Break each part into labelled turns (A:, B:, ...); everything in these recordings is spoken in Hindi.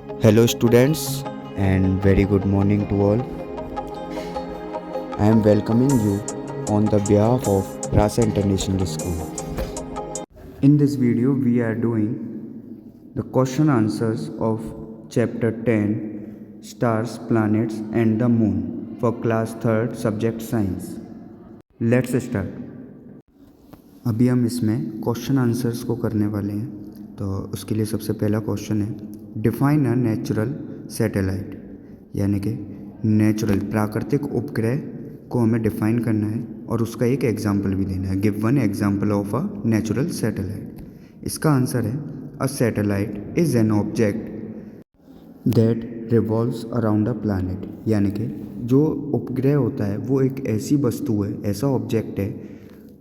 A: Hello, students, and very good morning to all. I am welcoming you on the behalf of Rasa International School. In this video, we are doing the question answers of chapter 10 Stars, Planets, and the Moon for class 3rd subject Science. Let's start. अभी हम इसमें क्वेश्चन आंसर्स को करने वाले हैं। तो उसके लिए सबसे पहला क्वेश्चन है, डिफाइन अ नेचुरल सैटेलाइट, यानी कि नेचुरल प्राकृतिक उपग्रह को हमें डिफाइन करना है और उसका एक एग्जाम्पल भी देना है। Give one example of a natural satellite. इसका आंसर है, a satellite is an object that revolves around a planet, यानी कि जो उपग्रह होता है वो एक ऐसी वस्तु है, ऐसा ऑब्जेक्ट है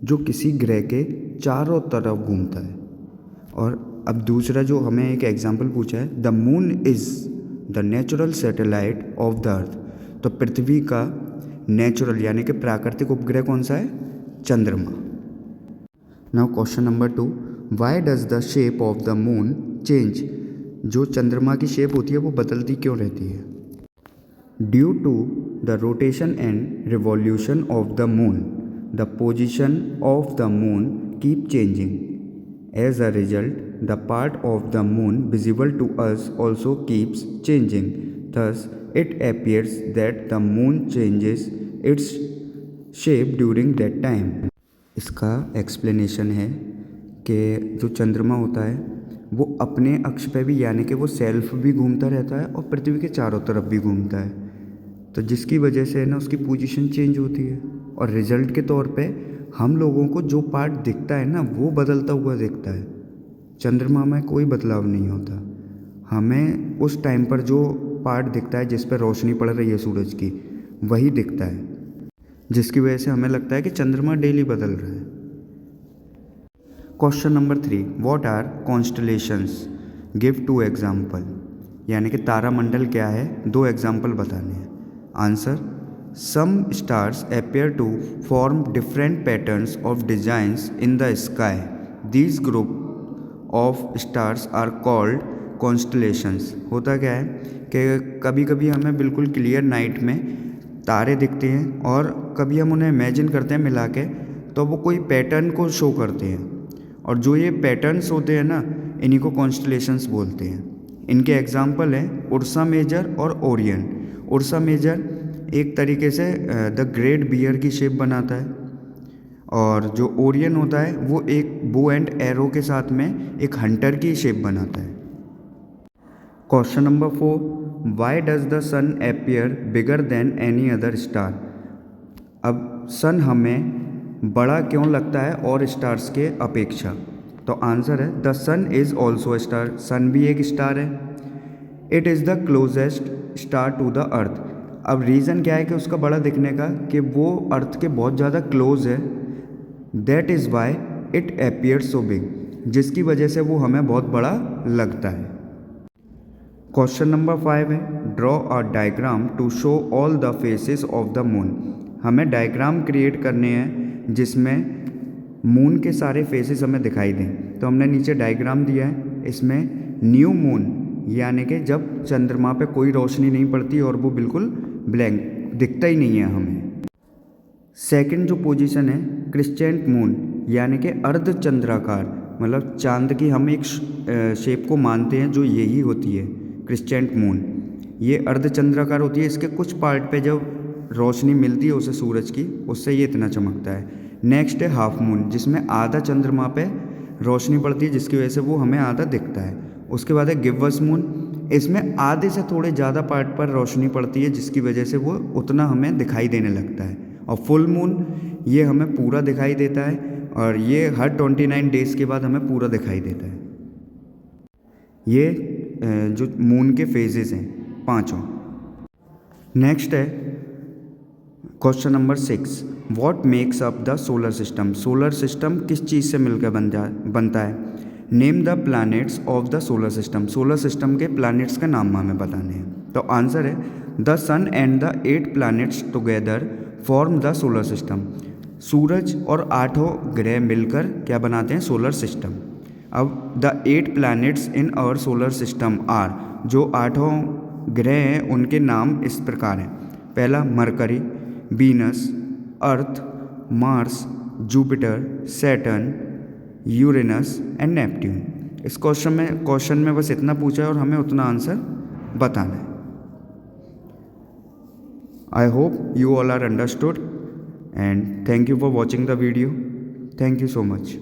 A: जो किसी ग्रह के चारों तरफ घूमता है। और अब दूसरा जो हमें एक एग्जाम्पल पूछा है, the moon is the natural satellite of the earth, तो पृथ्वी का नेचुरल यानी कि प्राकृतिक उपग्रह कौन सा है? चंद्रमा। Now question number 2, Y does the shape of the moon change, जो चंद्रमा की शेप होती है वो बदलती क्यों रहती है? Due to the rotation and revolution of the moon the position of the moon keep changing. As a result, the part of the moon visible to us also keeps changing. Thus, it appears that the moon changes its shape during that time. इसका एक्सप्लेनेशन है कि जो चंद्रमा होता है वो अपने अक्ष पे भी यानी कि वो सेल्फ भी घूमता रहता है और पृथ्वी के चारों तरफ भी घूमता है, तो जिसकी वजह से ना उसकी पोजीशन चेंज होती है और रिजल्ट के तौर पे हम लोगों को जो पार्ट दिखता है ना वो बदलता हुआ दिखता है। चंद्रमा में कोई बदलाव नहीं होता, हमें उस टाइम पर जो पार्ट दिखता है जिस पर रोशनी पड़ रही है सूरज की वही दिखता है, जिसकी वजह से हमें लगता है कि चंद्रमा डेली बदल रहा है। Question number 3, what are constellations, give 2 example, यानी कि तारामंडल क्या है, 2 एग्जाम्पल बताने हैं। Answer, some stars appear to form different patterns of designs in the sky. These group of stars are called constellations. होता क्या है कि कभी कभी हमें बिल्कुल क्लियर नाइट में तारे दिखते हैं और कभी हम उन्हें इमेजिन करते हैं मिला के तो वो कोई पैटर्न को शो करते हैं, और जो ये पैटर्न्स होते हैं ना इन्हीं को कॉन्स्टलेशंस बोलते हैं। इनके एग्जाम्पल हैं उर्सा मेजर और ओरियन। उर्सा मेजर एक तरीके से द ग्रेट बियर की शेप बनाता है, और जो ओरियन होता है वो एक बो एंड एरो के साथ में एक हंटर की शेप बनाता है। Question number 4, why does the sun appear bigger than any other star. अब सन हमें बड़ा क्यों लगता है और स्टार्स के अपेक्षा? तो आंसर है, the sun is also a star, sun भी एक स्टार है। It is the closest star to the earth. अब रीज़न क्या है कि उसका बड़ा दिखने का, कि वो अर्थ के बहुत ज़्यादा क्लोज है, that is why it appear so big, जिसकी वजह से वो हमें बहुत बड़ा लगता है। क्वेश्चन नंबर 5 है, draw a diagram to show all the phases of the moon. हमें डायग्राम क्रिएट करने हैं जिसमें मून के सारे फेसेस हमें दिखाई दें। तो हमने नीचे डायग्राम दिया है, इसमें न्यू मून यानी कि जब चंद्रमा पे कोई रोशनी नहीं पड़ती और वो बिल्कुल ब्लैंक दिखता ही नहीं है हमें। सेकंड जो पोजीशन है, क्रिस्टेंट मून यानी कि अर्धचंद्राकार, मतलब चांद की हम एक शेप को मानते हैं जो यही होती है क्रिस्टेंट मून। ये अर्धचंद्राकार होती है, इसके कुछ पार्ट पे जब रोशनी मिलती है उसे सूरज की, उससे ये इतना चमकता है। नेक्स्ट है हाफ मून, जिसमें आधा चंद्रमा पे रोशनी पड़ती है जिसकी वजह से वो हमें आधा दिखता है। उसके बाद है गिब्बस मून, इसमें आधे से थोड़े ज़्यादा पार्ट पर रोशनी पड़ती है जिसकी वजह से वो उतना हमें दिखाई देने लगता है। और फुल मून, ये हमें पूरा दिखाई देता है और ये हर 29 डेज़ के बाद हमें पूरा दिखाई देता है। ये जो मून के फेजेस हैं पांचों। नेक्स्ट है question number 6, what makes up the solar system. Solar system किस चीज़ से मिलकर बनता है? Name the planets of the solar system. Solar system के प्लैनेट्स का नाम हमें बताने हैं। तो आंसर है, the sun and the 8 planets together form the solar system. सूरज और 8 ग्रह मिलकर क्या बनाते हैं? Solar system. अब the 8 planets in our solar system are, जो 8 ग्रह हैं उनके नाम इस प्रकार हैं। पहला mercury, Venus, earth, Mars, Jupiter, Saturn, Uranus and Neptune. इस क्वेश्चन में बस इतना पूछा है और हमें उतना आंसर बताना है। I hope you all are understood and thank you for watching the video. Thank you so much.